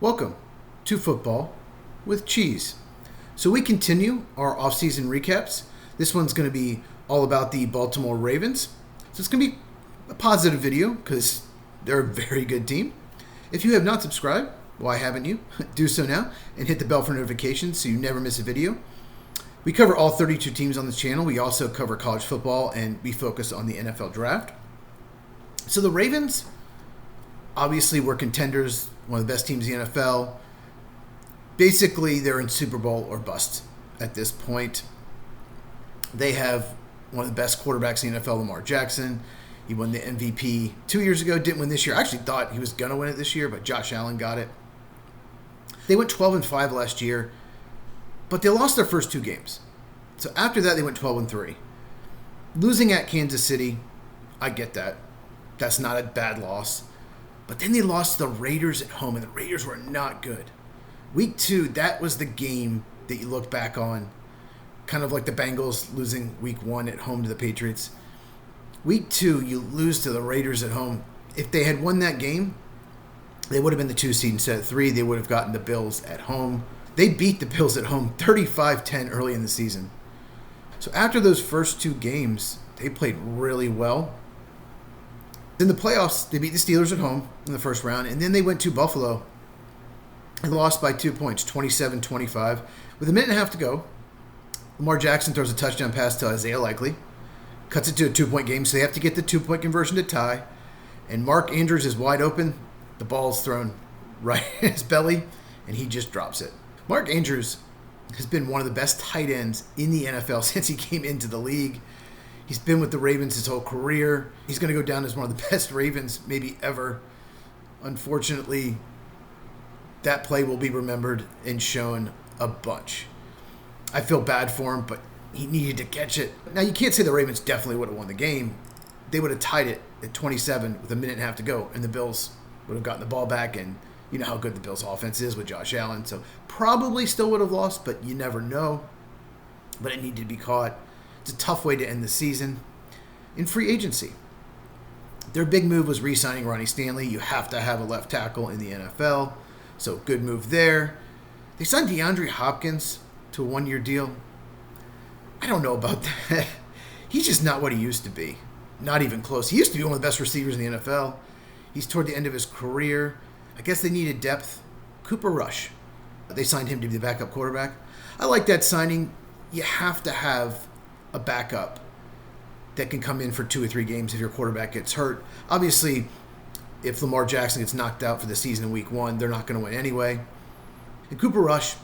Welcome to Football with Cheese. So we continue our offseason recaps. This one's going to be all about the Baltimore Ravens. So it's going to be a positive video because they're a very good team. If you have not subscribed, why haven't you? Do so now and hit the bell for notifications so you never miss a video. We cover all 32 teams on this channel. We also cover college football and we focus on the NFL draft. So the Ravens obviously were contenders, one of the best teams in the NFL. Basically, they're in Super Bowl or bust at this point. They have one of the best quarterbacks in the NFL, Lamar Jackson. He won the MVP 2 years ago, didn't win this year. I actually thought he was going to win it this year, but Josh Allen got it. They went 12-5 last year, but they lost their first two games. So after that, they went 12-3. Losing at Kansas City, I get that. That's not a bad loss. But then they lost the Raiders at home, and the Raiders were not good. Week 2, that was the game that you look back on, kind of like the Bengals losing Week 1 at home to the Patriots. Week 2, you lose to the Raiders at home. If they had won that game, they would have been the 2 seed instead of 3. They would have gotten the Bills at home. They beat the Bills at home 35-10 early in the season. So after those first two games, they played really well. In the playoffs, they beat the Steelers at home in the first round, and then they went to Buffalo and lost by 2 points, 27-25. With a minute and a half to go, Lamar Jackson throws a touchdown pass to Isaiah Likely, cuts it to a 2-point game, so they have to get the 2-point conversion to tie. And Mark Andrews is wide open. The ball's thrown right in his belly, and he just drops it. Mark Andrews has been one of the best tight ends in the NFL since he came into the league. He's been with the Ravens his whole career. He's going to go down as one of the best Ravens maybe ever. Unfortunately, that play will be remembered and shown a bunch. I feel bad for him, but he needed to catch it. Now, you can't say the Ravens definitely would have won the game. They would have tied it at 27 with a minute and a half to go, and the Bills would have gotten the ball back, and you know how good the Bills' offense is with Josh Allen. So probably still would have lost, but you never know. But it needed to be caught. It's a tough way to end the season. In free agency, their big move was re-signing Ronnie Stanley. You have to have a left tackle in the NFL, so good move there. They signed DeAndre Hopkins to a 1-year deal. I don't know about that. He's just not what he used to be. Not even close. He used to be one of the best receivers in the NFL. He's toward the end of his career. I guess they needed depth. Cooper Rush. They signed him to be the backup quarterback. I like that signing. You have to have a backup that can come in for 2 or 3 games if your quarterback gets hurt. Obviously, if Lamar Jackson gets knocked out for the season in week 1, they're not going to win anyway. And Cooper Rush,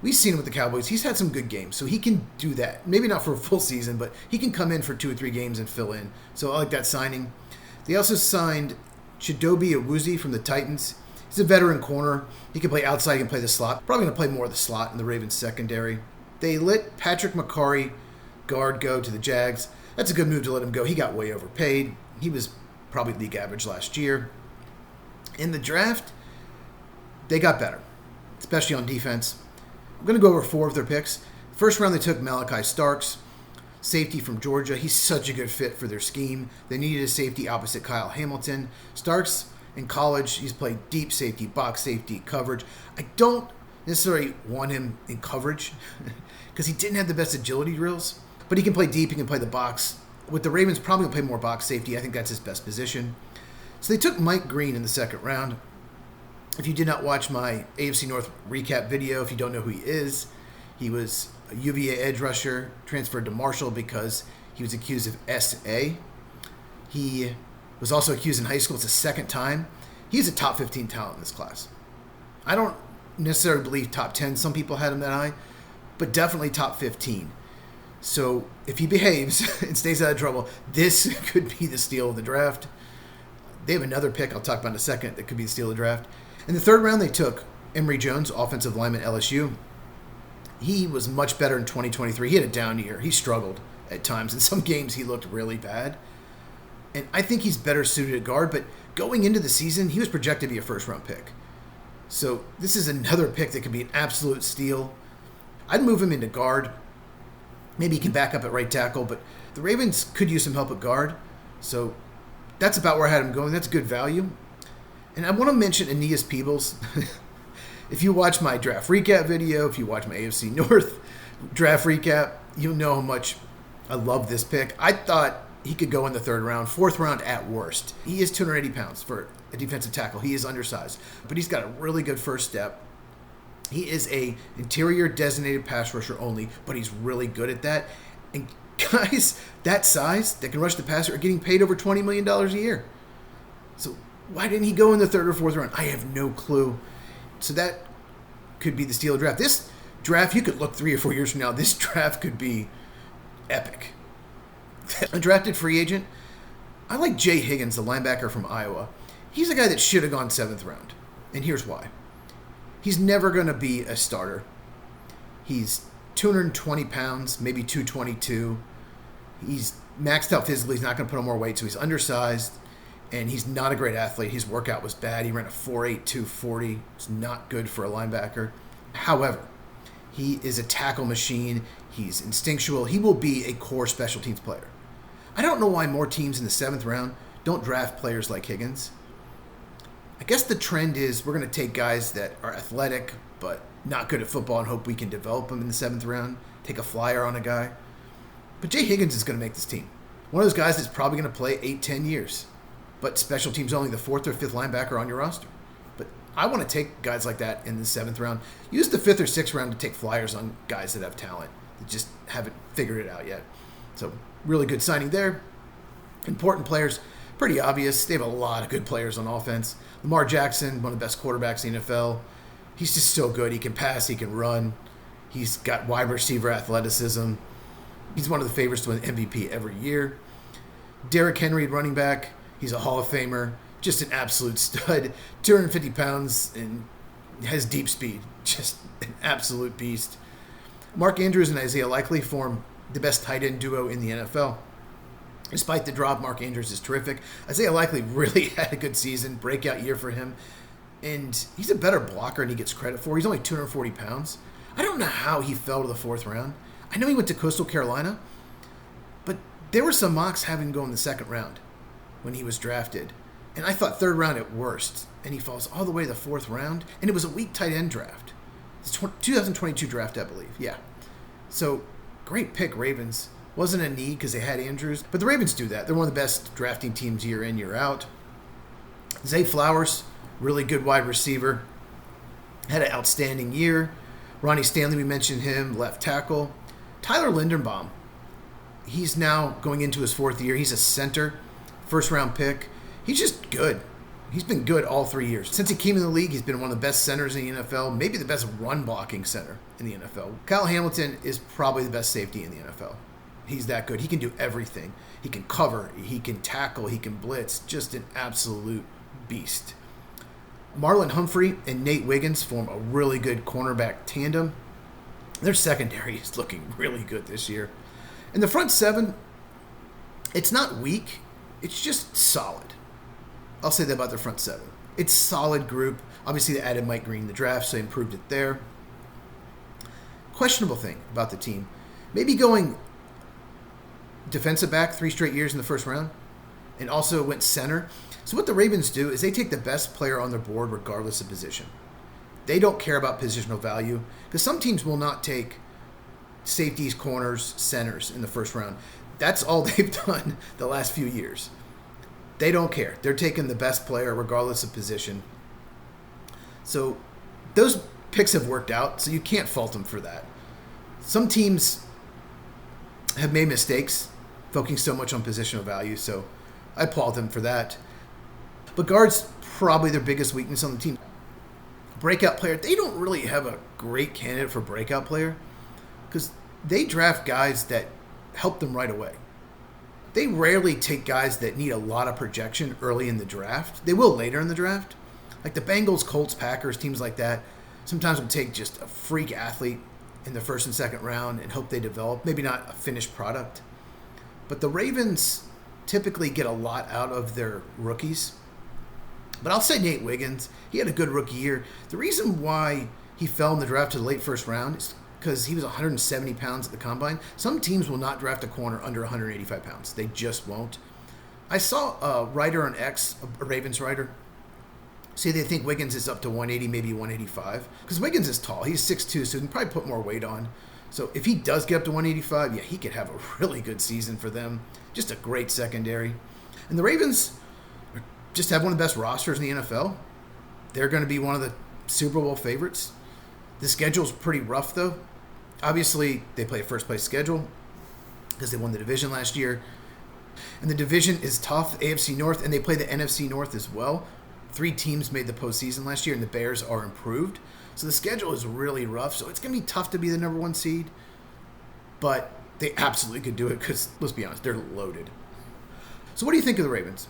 we've seen him with the Cowboys. He's had some good games, so he can do that. Maybe not for a full season, but he can come in for 2 or 3 games and fill in. So I like that signing. They also signed Chidobe Awuzie from the Titans. He's a veteran corner. He can play outside. He can play the slot. Probably going to play more of the slot in the Ravens secondary. They let Patrick McCarry, guard, go to the Jags. That's a good move to let him go. He got way overpaid. He was probably league average last year. In the draft, they got better, especially on defense. I'm going to go over 4 of their picks. First round, they took Malachi Starks, safety from Georgia. He's such a good fit for their scheme. They needed a safety opposite Kyle Hamilton. Starks, in college, he's played deep safety, box safety, coverage. I don't necessarily want him in coverage because he didn't have the best agility drills, but he can play deep, he can play the box. With the Ravens, probably going to play more box safety. I think that's his best position. So they took Mike Green in the second round. If you did not watch my AFC North recap video, if you don't know who he is, he was a UVA edge rusher, transferred to Marshall because he was accused of SA. He was also accused in high school. It's the second time. He's a top 15 talent in this class. I don't necessarily believe top 10. Some people had him that high, but definitely top 15. So if he behaves and stays out of trouble, this could be the steal of the draft. They have another pick I'll talk about in a second that could be the steal of the draft. In the third round, they took Emory Jones, offensive lineman at LSU. He was much better in 2023. He had a down year. He struggled at times. In some games, he looked really bad. And I think he's better suited at guard, but going into the season, he was projected to be a first-round pick. So this is another pick that could be an absolute steal. I'd move him into guard. Maybe he can back up at right tackle, but the Ravens could use some help at guard. So that's about where I had him going. That's good value. And I want to mention Aeneas Peebles. If you watch my draft recap video, if you watch my AFC North draft recap, you'll know how much I love this pick. I thought he could go in the third round, fourth round at worst. He is 280 pounds for a defensive tackle. He is undersized, but he's got a really good first step. He is a interior designated pass rusher only, but he's really good at that. And guys that size that can rush the passer are getting paid over $20 million a year. So why didn't he go in the third or fourth round? I have no clue. So that could be the steal of draft. This draft, you could look 3 or 4 years from now, this draft could be epic. Undrafted free agent, I like Jay Higgins, the linebacker from Iowa. He's a guy that should have gone 7th round. And here's why. He's never going to be a starter. He's 220 pounds, maybe 222. He's maxed out physically. He's not going to put on more weight, so he's undersized. And he's not a great athlete. His workout was bad. He ran a 4.8 240. It's not good for a linebacker. However, he is a tackle machine. He's instinctual. He will be a core special teams player. I don't know why more teams in the 7th round don't draft players like Higgins. I guess the trend is we're going to take guys that are athletic but not good at football and hope we can develop them in the 7th round, take a flyer on a guy. But Jay Higgins is going to make this team. One of those guys that's probably going to play 8-10 years. But special teams only the 4th or 5th linebacker on your roster. But I want to take guys like that in the 7th round. Use the 5th or 6th round to take flyers on guys that have talent that just haven't figured it out yet. So really good signing there. Important players, pretty obvious. They have a lot of good players on offense. Lamar Jackson, one of the best quarterbacks in the NFL. He's just so good. He can pass, he can run. He's got wide receiver athleticism. He's one of the favorites to win MVP every year. Derrick Henry, running back. He's a Hall of Famer. Just an absolute stud. 250 pounds and has deep speed. Just an absolute beast. Mark Andrews and Isaiah Likely form the best tight end duo in the NFL. Despite the drop, Mark Andrews is terrific. Isaiah Likely really had a good season, breakout year for him. And he's a better blocker than he gets credit for. He's only 240 pounds. I don't know how he fell to the 4th round. I know he went to Coastal Carolina, but there were some mocks having him go in the 2nd round when he was drafted. And I thought 3rd round at worst. And he falls all the way to the 4th round. And it was a weak tight end draft. It's 2022 draft, I believe. Yeah. So, great pick, Ravens. Wasn't a need because they had Andrews. But the Ravens do that. They're one of the best drafting teams year in, year out. Zay Flowers, really good wide receiver. Had an outstanding year. Ronnie Stanley, we mentioned him, left tackle. Tyler Linderbaum. He's now going into his 4th year. He's a center, 1st round pick. He's just good. He's been good all 3 years. Since he came in the league, he's been one of the best centers in the NFL, maybe the best run blocking center in the NFL. Kyle Hamilton is probably the best safety in the NFL. He's that good. He can do everything. He can cover, he can tackle, he can blitz. Just an absolute beast. Marlon Humphrey and Nate Wiggins form a really good cornerback tandem. Their secondary is looking really good this year. And the front 7, it's not weak, it's just solid. I'll say that about their front 7. It's a solid group. Obviously, they added Mike Green in the draft, so they improved it there. Questionable thing about the team. Maybe going defensive back 3 straight years in the 1st round and also went center. So what the Ravens do is they take the best player on their board regardless of position. They don't care about positional value because some teams will not take safeties, corners, centers in the 1st round. That's all they've done the last few years. They don't care. They're taking the best player regardless of position. So those picks have worked out, so you can't fault them for that. Some teams have made mistakes focusing so much on positional value, so I applaud them for that. But guards, probably their biggest weakness on the team. Breakout player, they don't really have a great candidate for breakout player because they draft guys that help them right away. They rarely take guys that need a lot of projection early in the draft. They will later in the draft. Like the Bengals, Colts, Packers, teams like that, sometimes will take just a freak athlete in the 1st and 2nd round and hope they develop. Maybe not a finished product. But the Ravens typically get a lot out of their rookies. But I'll say Nate Wiggins, he had a good rookie year. The reason why he fell in the draft to the late 1st round is because he was 170 pounds at the combine. Some teams will not draft a corner under 185 pounds. They just won't. I saw a writer on X, a Ravens writer, Say they think Wiggins is up to 180, maybe 185. Because Wiggins is tall. He's 6'2", so he can probably put more weight on. So if he does get up to 185, yeah, he could have a really good season for them. Just a great secondary. And the Ravens just have one of the best rosters in the NFL. They're going to be one of the Super Bowl favorites. The schedule's pretty rough, though. Obviously, they play a first-place schedule because they won the division last year. And the division is tough, AFC North, and they play the NFC North as well. 3 teams made the postseason last year, and the Bears are improved. So the schedule is really rough. So it's going to be tough to be the number 1 seed. But they absolutely could do it because, let's be honest, they're loaded. So what do you think of the Ravens?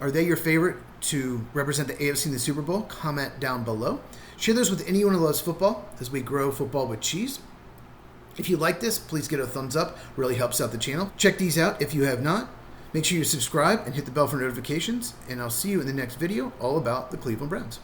Are they your favorite to represent the AFC in the Super Bowl? Comment down below. Share those with anyone who loves football as we grow football with cheese. If you like this, please give it a thumbs up. Really helps out the channel. Check these out if you have not. Make sure you subscribe and hit the bell for notifications. And I'll see you in the next video all about the Cleveland Browns.